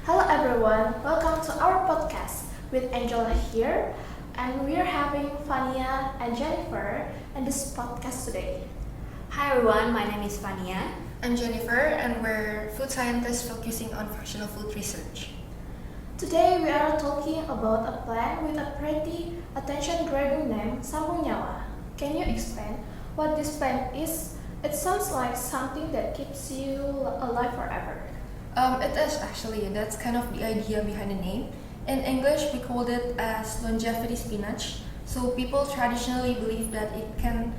Hello everyone, welcome to our podcast with Angela here, and we are having Fania and Jennifer in this podcast today. Hi everyone, my name is Fania. I'm Jennifer, and we're food scientists focusing on functional food research. Today we are talking about a plant with a pretty attention-grabbing name, Sambunyawa. Can you explain what this plant is? It sounds like something that keeps you alive forever. It is actually, that's kind of the idea behind the name. In English, we called it as longevity spinach. So people traditionally believe that it can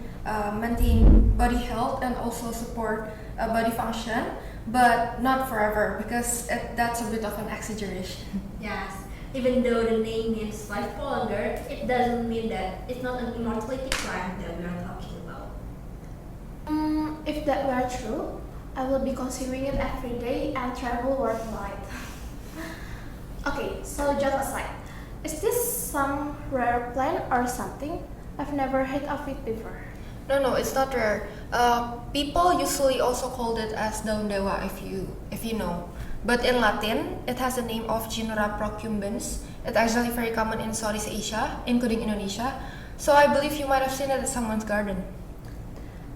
maintain body health and also support body function, but not forever because that's a bit of an exaggeration. Yes, even though the name means life longer, it doesn't mean that it's not an immortality plant that we are talking about. If that were true, I will be consuming it every day and travel worldwide. Okay, so joke aside, is this some rare plant or something? I've never heard of it before. No, it's not rare. People usually also called it as daun dewa if you know. But in Latin, it has the name of Genera procumbens. It's actually very common in Southeast Asia, including Indonesia. So I believe you might have seen it at someone's garden.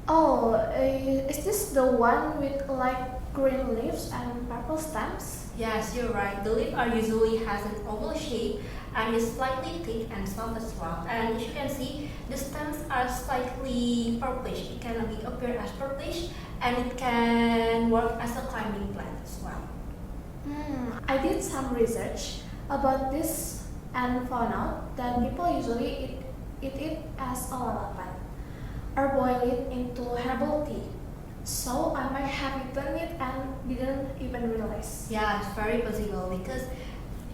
Oh, is this the one with like green leaves and purple stems? Yes, you're right. The leaf are usually has an oval shape and is slightly thick and soft as well. And as you can see, the stems are slightly purplish. It can appear as purplish and it can work as a climbing plant as well. I did some research about this and found out that people usually eat it as a lalapan or boil it into herbal tea. So I might have eaten it and didn't even realize. Yeah, it's very possible because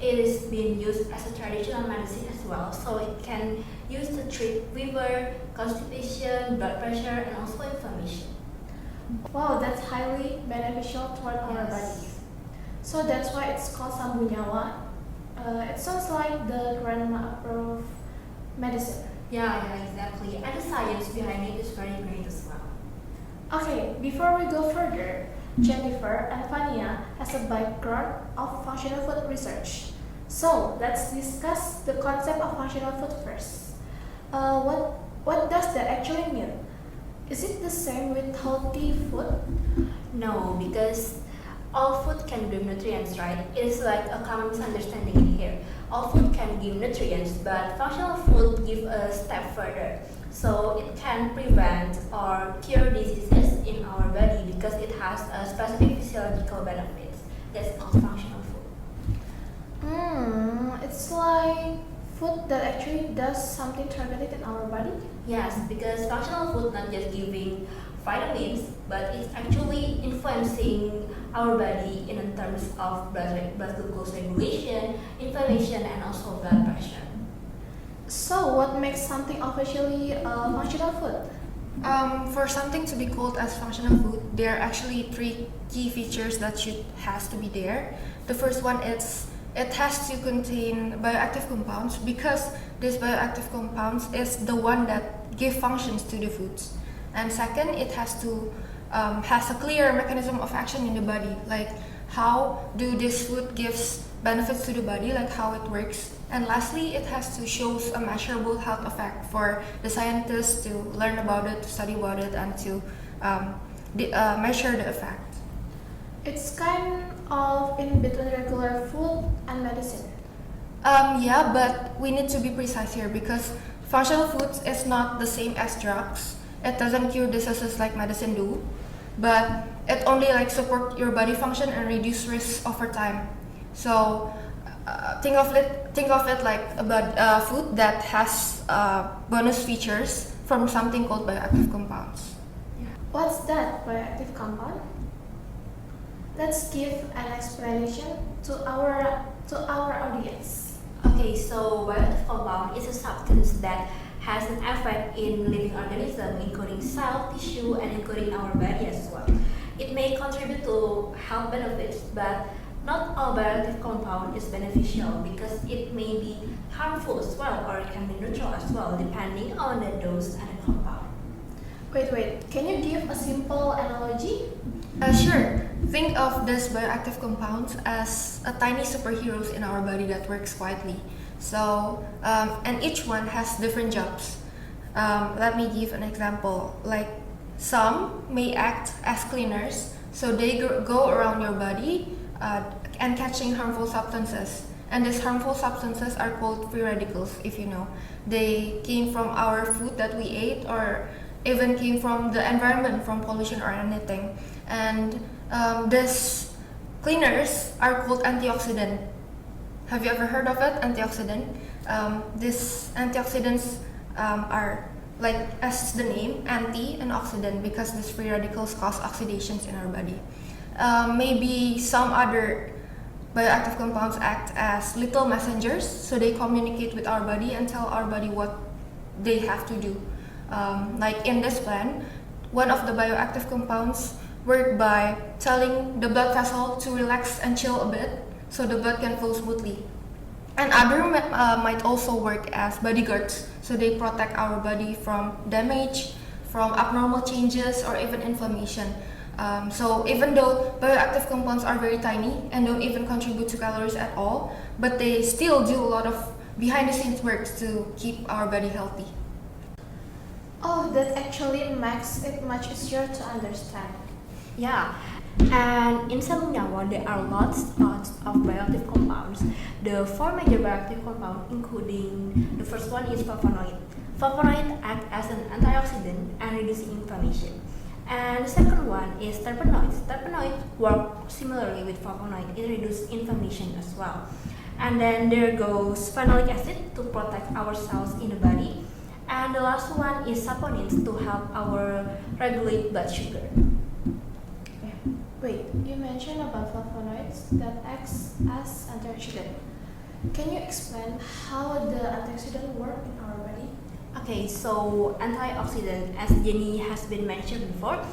it is being used as a traditional medicine as well. So it can use to treat fever, constipation, blood pressure, and also inflammation. Wow, that's highly beneficial toward our body. So that's why it's called Sambunyawa. It sounds like the grandma approved medicine. Yeah, exactly. And the science behind it is very great as well. Okay, before we go further, Jennifer and Fania has a background of functional food research. So let's discuss the concept of functional food first. What does that actually mean? Is it the same with healthy food? No, because all food can give nutrients, right? It is like a common misunderstanding in here. All food can give nutrients, but functional food give a step further. So it can prevent or cure diseases in our body because it has a specific physiological benefits. That's called functional food. It's like food that actually does something targeted in our body. Yes, because functional food not just giving vitamins, but it's actually influencing our body in terms of blood glucose regulation, inflammation, and also blood pressure. So what makes something officially functional food? For something to be called as functional food, there are actually three key features that has to be there. The first one is it has to contain bioactive compounds because these bioactive compounds is the one that give functions to the foods. And second, it has to has a clear mechanism of action in the body, like how do this food gives benefits to the body, like how it works. And lastly, it has to show a measurable health effect for the scientists to learn about it, to study about it, and to measure the effect. It's kind of in between regular food and medicine. Yeah, but we need to be precise here because functional foods is not the same as drugs. It doesn't cure diseases like medicine do, but it only like support your body function and reduce risks over time. So think of it like a food that has bonus features from something called bioactive compounds. What's that bioactive compound? Let's give an explanation to our audience. Okay, so bioactive compound is a substance that has an effect in living organisms, including cell, tissue, and including our body as well. It may contribute to health benefits, but not all bioactive compound is beneficial because it may be harmful as well, or it can be neutral as well, depending on the dose and the compound. Wait, can you give a simple analogy? Sure. Think of these bioactive compounds as a tiny superheroes in our body that works quietly. So, and each one has different jobs. Let me give an example. Like some may act as cleaners, so they go around your body and catching harmful substances. And these harmful substances are called free radicals, if you know. They came from our food that we ate, or even came from the environment, from pollution or anything. And these cleaners are called antioxidant. Have you ever heard of it? Antioxidant. These antioxidants are like as the name, anti and oxidant, because these free radicals cause oxidations in our body. Maybe some other bioactive compounds act as little messengers, so they communicate with our body and tell our body what they have to do. Like in this plant, one of the bioactive compounds work by telling the blood vessel to relax and chill a bit, so the blood can flow smoothly. And other might also work as bodyguards, so they protect our body from damage, from abnormal changes, or even inflammation. So even though bioactive compounds are very tiny and don't even contribute to calories at all, but they still do a lot of behind the scenes work to keep our body healthy. Oh, that actually makes it much easier to understand. Yeah, and in cell nyawa there are lots of bioactive compounds. The four major bioactive compounds, including the first one is flavonoid. Flavonoid act as an antioxidant and reduce inflammation. And the second one is terpenoids. Terpenoids work similarly with flavonoid. It reduces inflammation as well. And then there goes phenolic acid to protect our cells in the body. And the last one is saponins to help our regulate blood sugar. Wait, you mentioned about flavonoids that acts as antioxidant. Can you explain how the antioxidant work in our body? Okay, so antioxidant, as Jenny has been mentioned before,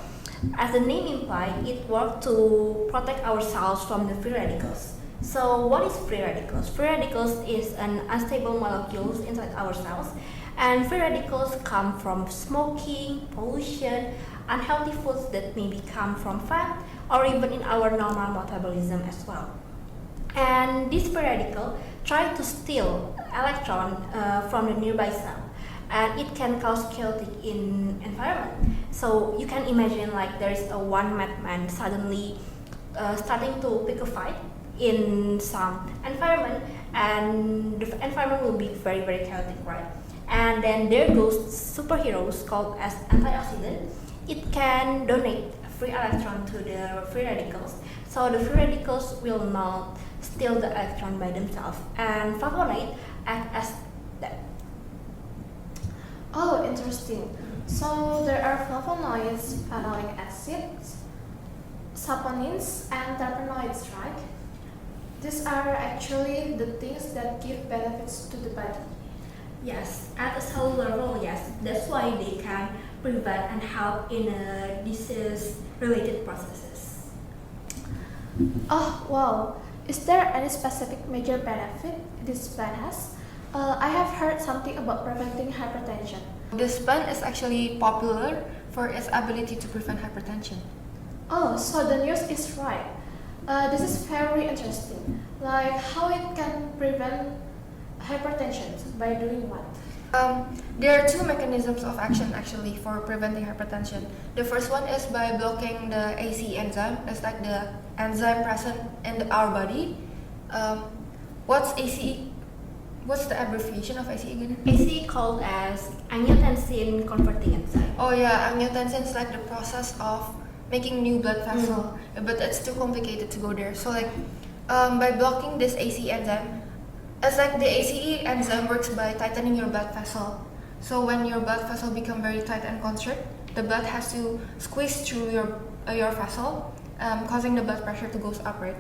as the name implies, it works to protect our cells from the free radicals. So what is free radicals? Free radicals is an unstable molecules inside our cells, and free radicals come from smoking, pollution, unhealthy foods that maybe come from fat, or even in our normal metabolism as well. And this free radical try to steal electron from the nearby cell, and it can cause chaotic in environment. So you can imagine like there is a one madman suddenly starting to pick a fight in some environment, and the environment will be very very chaotic, right? And then there goes superheroes called as antioxidant. It can donate free electron to the free radicals, so the free radicals will not steal the electron by themselves, and flavonoid act as that. Oh, interesting. So there are flavonoids, phenolic acids, saponins, and terpenoids, right? These are actually the things that give benefits to the body. Yes, at a cellular level, yes. That's why they can prevent and help in disease-related processes. Oh, wow. Is there any specific major benefit this plant has? I have heard something about preventing hypertension. This plant is actually popular for its ability to prevent hypertension. Oh, so the news is right. This is very interesting. Like how it can prevent hypertension by doing what? There are two mechanisms of action actually for preventing hypertension. The first one is by blocking the ACE enzyme. It's like the enzyme present in our body. What's ACE? What's the abbreviation of ACE again? ACE called as angiotensin converting enzyme. Oh yeah, angiotensin is like the process of making new blood vessel, but it's too complicated to go there. So like by blocking this ACE enzyme, it's like the ACE enzyme works by tightening your blood vessel. So when your blood vessel become very tight and constrict, the blood has to squeeze through your vessel, causing the blood pressure to go up, right?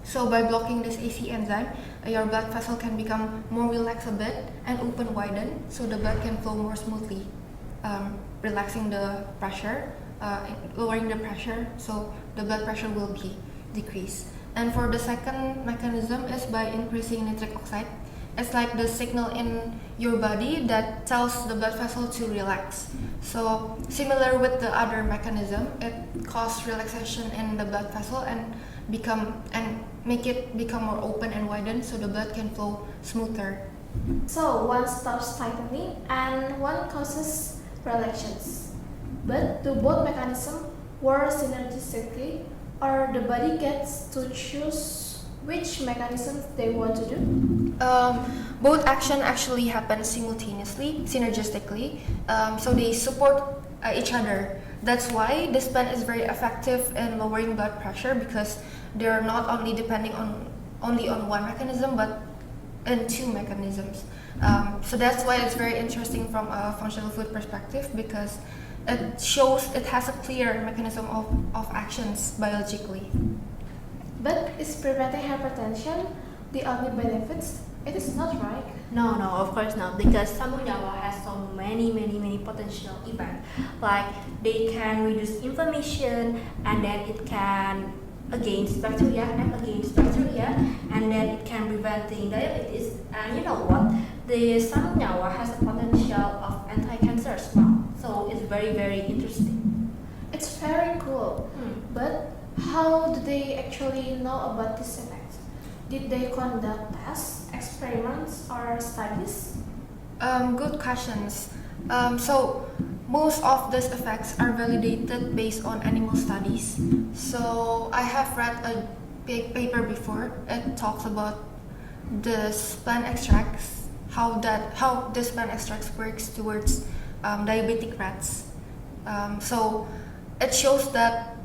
So by blocking this ACE enzyme, your blood vessel can become more relaxed a bit and open widen, so the blood can flow more smoothly, relaxing the pressure, lowering the pressure, so the blood pressure will be decreased. And for the second mechanism is by increasing nitric oxide, It's like the signal in your body that tells the blood vessel to relax. So similar with the other mechanism, it causes relaxation in the blood vessel and make it become more open and widened so the blood can flow smoother. So one stops tightening and one causes relaxations. But do both mechanisms work synergistically, or the body gets to choose which mechanisms they want to do? Both action actually happen simultaneously, synergistically, so they support each other. That's why this plan is very effective in lowering blood pressure because they're not only depending on only on one mechanism but in two mechanisms. So that's why it's very interesting from a functional food perspective because it shows it has a clear mechanism of actions biologically. But is preventing hypertension the only benefits? It is not, right? No, no, of course not, because sambung nyawa has so many potential effects. Like they can reduce inflammation, and then it can against bacteria, and then it can preventing diabetes. And you know what? The sambung nyawa has a potential of anti-cancer as well. So it's very interesting. It's very cool. But how do they actually know about this effect? Did they conduct tests, experiments, or studies? Good questions. So most of these effects are validated based on animal studies. So I have read a big paper before. It talks about this plant extracts, how this plant extracts works towards diabetic rats. So it shows that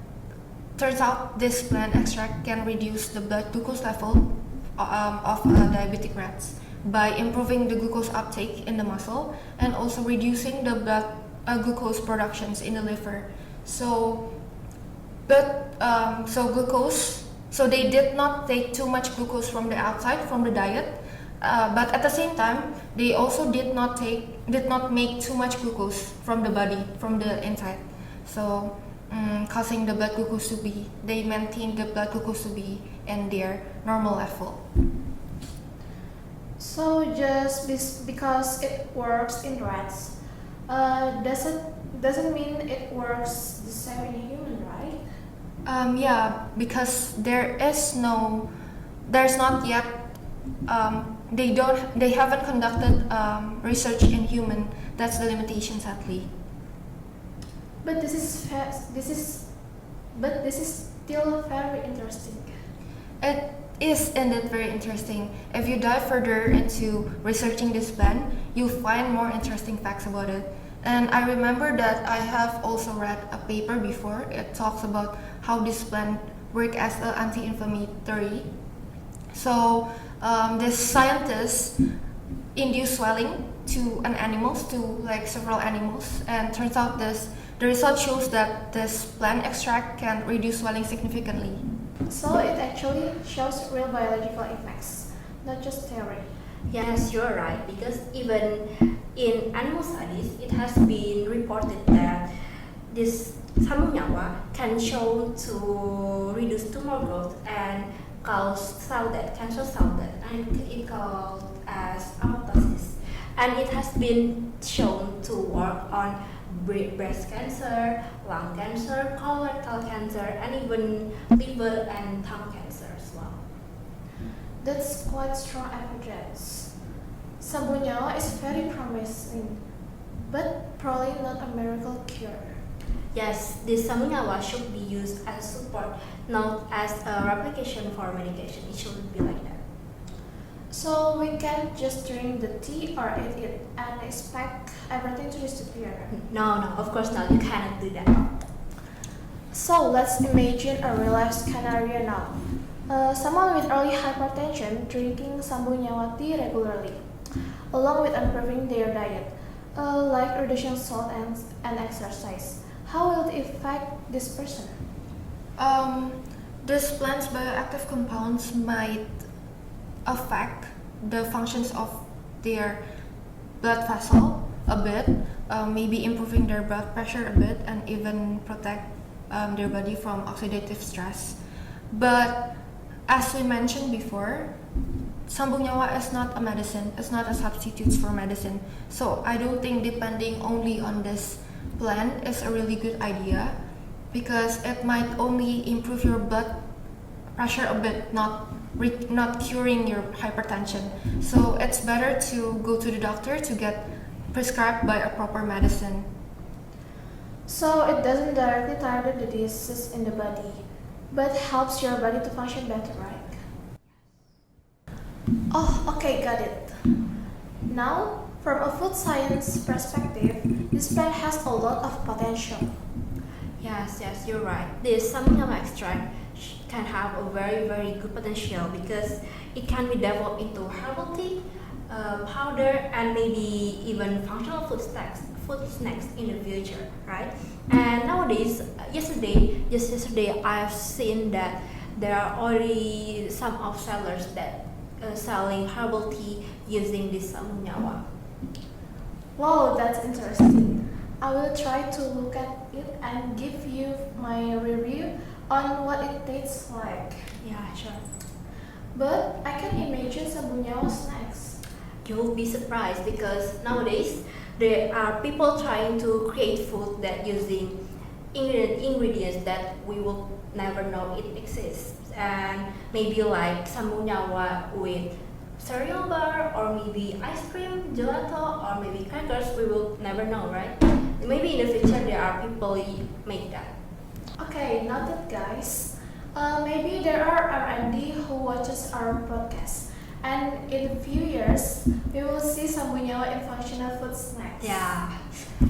turns out this plant extract can reduce the blood glucose level of diabetic rats by improving the glucose uptake in the muscle and also reducing the blood glucose productions in the liver. So they did not take too much glucose from the outside from the diet, but at the same time they also did not make too much glucose from the body from the inside. So causing the blood glucose they maintain the blood glucose to be in their normal level. So just because it works in rats, doesn't mean it works the same in human, right? Yeah, because there's not yet they haven't conducted research in human. That's the limitation, sadly. But this is still very interesting. It is indeed very interesting. If you dive further into researching this plant, you'll find more interesting facts about it. And I remember that I have also read a paper before. It talks about how this plant works as an anti-inflammatory. So this scientists induce swelling to several animals, and turns out the result shows that this plant extract can reduce swelling significantly. So it actually shows real biological effects, not just theory. Yes, you're right, because even in animal studies, it has been reported that this sambung nyawa can show to reduce tumor growth and cause cell death, cancer cell death, and it called as apoptosis. And it has been shown to work on breast cancer, lung cancer, colorectal cancer, and even liver and tongue cancer as well. That's quite strong evidence. Sambung nyawa is very promising, but probably not a miracle cure. Yes, this sambung nyawa should be used as support, not as a replication for medication. It shouldn't be like that. So we can't just drink the tea or eat it and expect everything to disappear. No, of course not. You cannot do that. So let's imagine a real life scenario now. Someone with early hypertension drinking sambung nyawa tea regularly, along with improving their diet, like reducing salt and exercise. How will it affect this person? This plant's bioactive compounds might affect the functions of their blood vessel a bit, maybe improving their blood pressure a bit, and even protect their body from oxidative stress. But as we mentioned before, Sambung Nyawa is not a medicine, it's not a substitute for medicine. So I don't think depending only on this plan is a really good idea, because it might only improve your blood pressure a bit, not curing your hypertension. So it's better to go to the doctor to get prescribed by a proper medicine. So it doesn't directly target the diseases in the body, but helps your body to function better, right? Oh, okay, got it. Now, from a food science perspective, this plant has a lot of potential. Yes, you're right. This Samyama extract can have a very good potential because it can be developed into herbal tea, powder, and maybe even functional food snacks in the future, right? And nowadays, just yesterday, I've seen that there are already some of sellers that selling herbal tea using this Samyama. Wow, that's interesting. I will try to look at it and give you my review on what it tastes like. Yeah, sure. But I can imagine some bunyawa snacks. You'll be surprised because nowadays there are people trying to create food that using ingredients that we will never know it exists, and maybe like sampunyawa with cereal bar or maybe ice cream, gelato, or maybe crackers. We will never know, right? Maybe in the future there are people make that. Okay, noted, guys. Maybe there are R&D who watches our podcast, and in a few years we will see some bunyawa in functional food snacks. Yeah.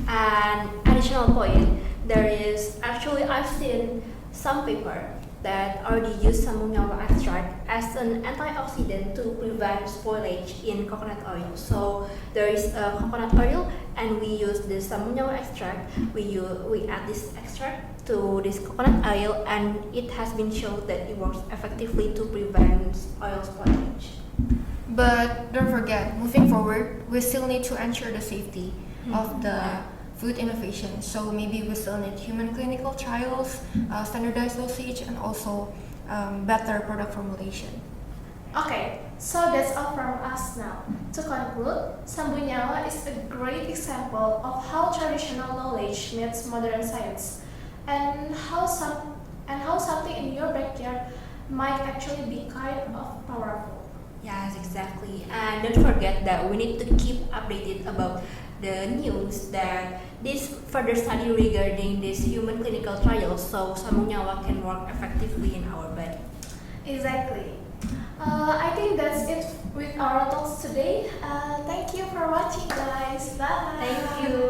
And additional point, there is actually I've seen some paper that already use sampunyawa extract as an antioxidant to prevent spoilage in coconut oil. So there is a coconut oil, and we use the sampunyawa extract. We add this extract to this coconut oil, and it has been shown that it works effectively to prevent oil spoilage. But don't forget, moving forward, we still need to ensure the safety of the food innovation. So maybe we still need human clinical trials, standardized dosage, and also better product formulation. Okay, so that's all from us now. To conclude, Sambunyawa is a great example of how traditional knowledge meets modern science, and how something in your backyard might actually be kind of powerful. Yes, exactly. And don't forget that we need to keep updated about the news that this further study regarding this human clinical trials so Sampunyawa can work effectively in our body. Exactly. I think that's it with our talks today. Thank you for watching, guys. Bye. Thank you.